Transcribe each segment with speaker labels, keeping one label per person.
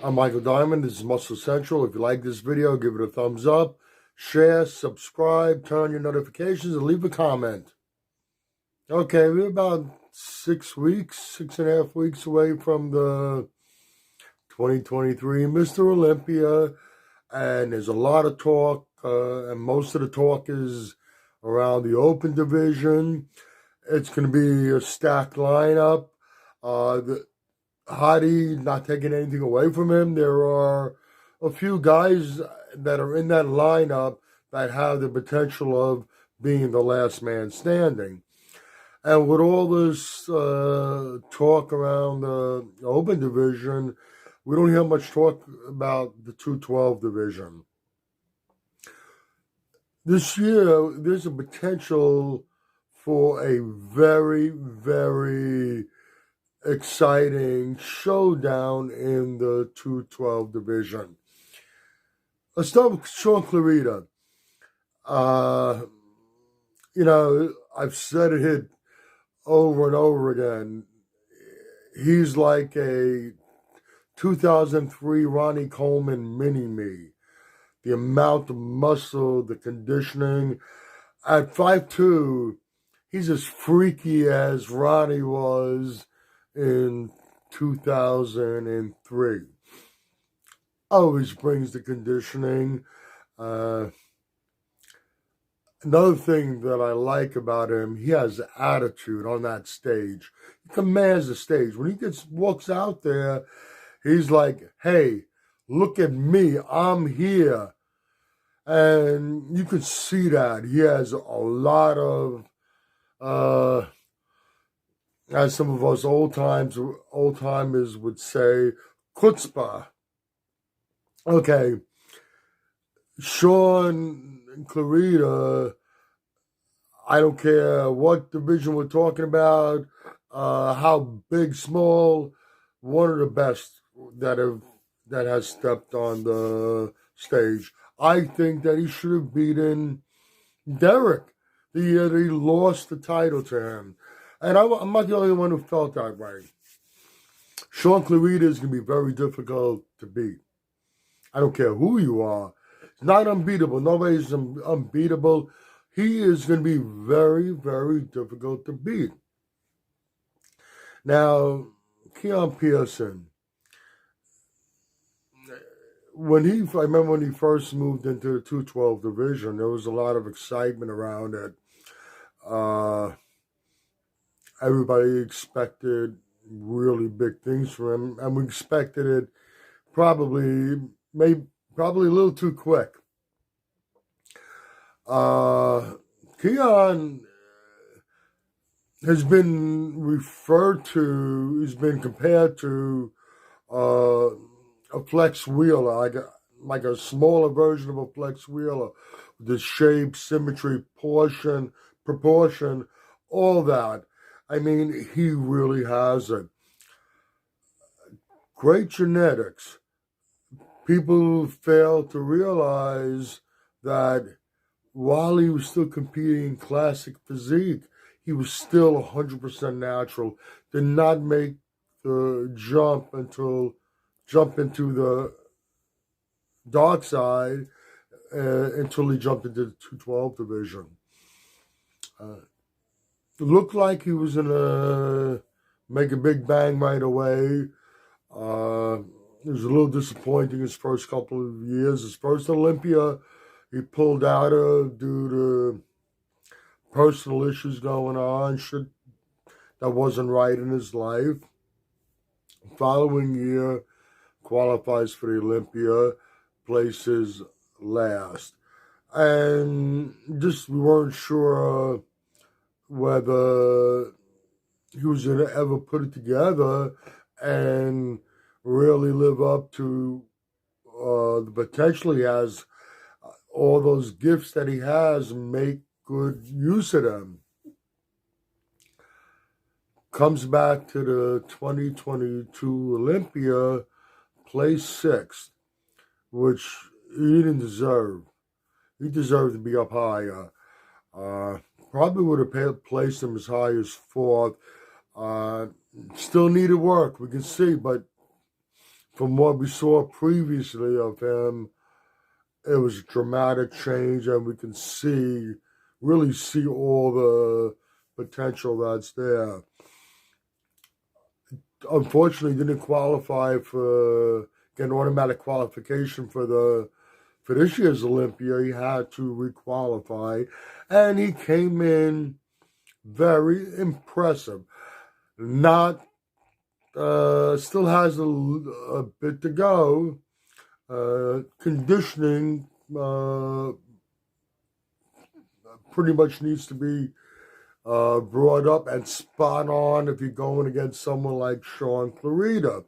Speaker 1: I'm Michael Diamond. This is Muscle Central. If you like this video, give it a thumbs up, share, subscribe, turn on your notifications, and leave a comment. Okay, we're about 6.5 weeks away from the 2023 Mr. Olympia, and there's a lot of talk, and most of the talk is around the open division. It's going to be a stacked lineup. Hadi, not taking anything away from him, there are a few guys that are in that lineup that have the potential of being the last man standing. And with all this talk around the open division, we don't hear much talk about the 212 division. This year, there's a potential for a very, very exciting showdown in the 212 division. Let's start with Shaun Clarida. I've said it over and over again. He's like a 2003 Ronnie Coleman mini-me. The amount of muscle, the conditioning. At 5'2", he's as freaky as Ronnie was in 2003. Always brings the conditioning. Another thing that I like about him, he has attitude on that stage. He commands the stage. When he walks out there, he's like, hey, look at me, I'm here. And you can see that. He has a lot of as some of us old timers would say, chutzpah. Okay, Shaun Clarida, I don't care what division we're talking about, how big, small, one of the best that has stepped on the stage. I think that he should have beaten Derek the year that he lost the title to him. And I'm not the only one who felt that way. Shaun Clarida is going to be very difficult to beat. I don't care who you are. It's not unbeatable. Nobody's unbeatable. He is going to be very, very difficult to beat. Now, Keone Pearson. I remember when he first moved into the 212 division, there was a lot of excitement around it. Everybody expected really big things from him, and we expected it probably a little too quick. Keone has been compared to a flex wheeler, like a smaller version of a flex wheeler, the shape, symmetry, proportion, all that. I mean, he really has it. Great genetics. People fail to realize that while he was still competing in classic physique, he was still 100% natural. Did not make the jump into the dark side until he jumped into the 212 division. Looked like he was going to make a big bang right away. It was a little disappointing his first couple of years. His first Olympia, he pulled out of due to personal issues going on, shit that wasn't right in his life. Following year, qualifies for the Olympia, places last. And just we weren't sure whether he was going to ever put it together and really live up to the potential he has, all those gifts that he has, make good use of them. Comes back to the 2022 Olympia, placed 6th, which he didn't deserve. He deserved to be up higher. Probably would have placed him as high as 4th. Still needed work, we can see, but from what we saw previously of him, it was a dramatic change, and we can really see all the potential that's there. Unfortunately, didn't qualify get an automatic qualification for this year's Olympia. He had to requalify, and he came in very impressive. Not still has a bit to go. Conditioning pretty much needs to be brought up and spot on if you're going against someone like Shaun Clarida.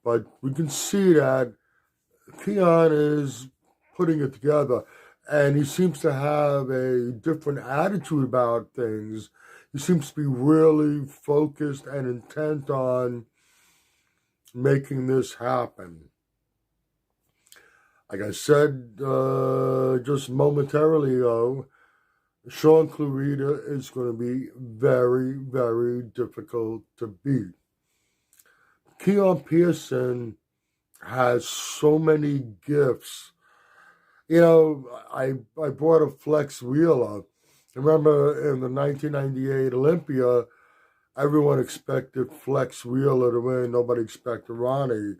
Speaker 1: But we can see that Keone is putting it together, and he seems to have a different attitude about things. He seems to be really focused and intent on making this happen. Like I said just momentarily ago, Shaun Clarida is going to be very, very difficult to beat. Keone Pearson has so many gifts. You know, I brought a flex wheeler. Remember in the 1998 Olympia, everyone expected Flex Wheeler to win. Nobody expected Ronnie.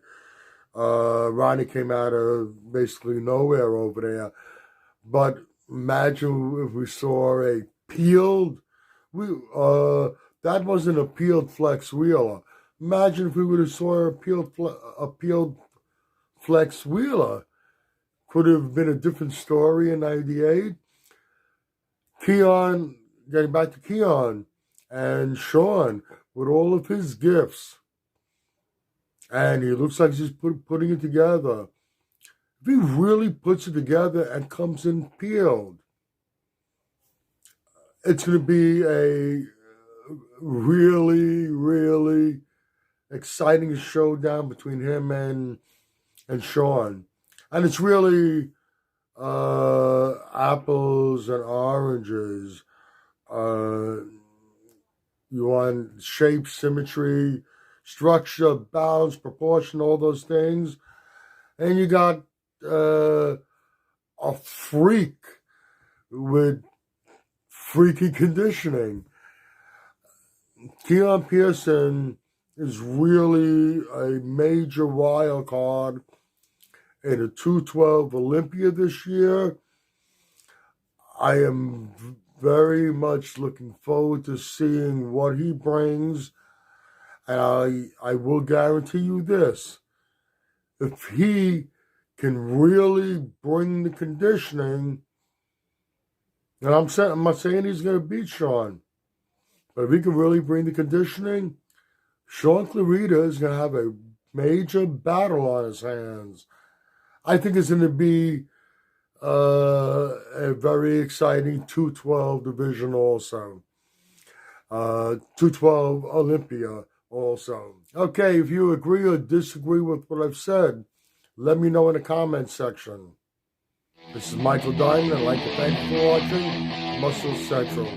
Speaker 1: Ronnie came out of basically nowhere over there. But imagine if we saw a peeled, that wasn't a peeled Flex Wheeler. Imagine if we would have saw a peeled Flex Wheeler. Could have been a different story in 98. Keone, getting back to Keone and Shaun, with all of his gifts, and he looks like he's putting it together. If he really puts it together and comes in peeled, it's going to be a really, really exciting showdown between him and Shaun. And it's really apples and oranges. You want shape, symmetry, structure, balance, proportion, all those things. And you got a freak with freaky conditioning. Keone Pearson is really a major wild card in a 212 Olympia this year. I am very much looking forward to seeing what he brings. And I will guarantee you this. If he can really bring the conditioning, and I'm not saying he's going to beat Shaun, but if he can really bring the conditioning, Shaun Clarida is going to have a major battle on his hands. I think it's going to be a very exciting 212 division also. 212 Olympia also. Okay, if you agree or disagree with what I've said, let me know in the comments section. This is Michael Diamond. I'd like to thank you for watching Muscle Central.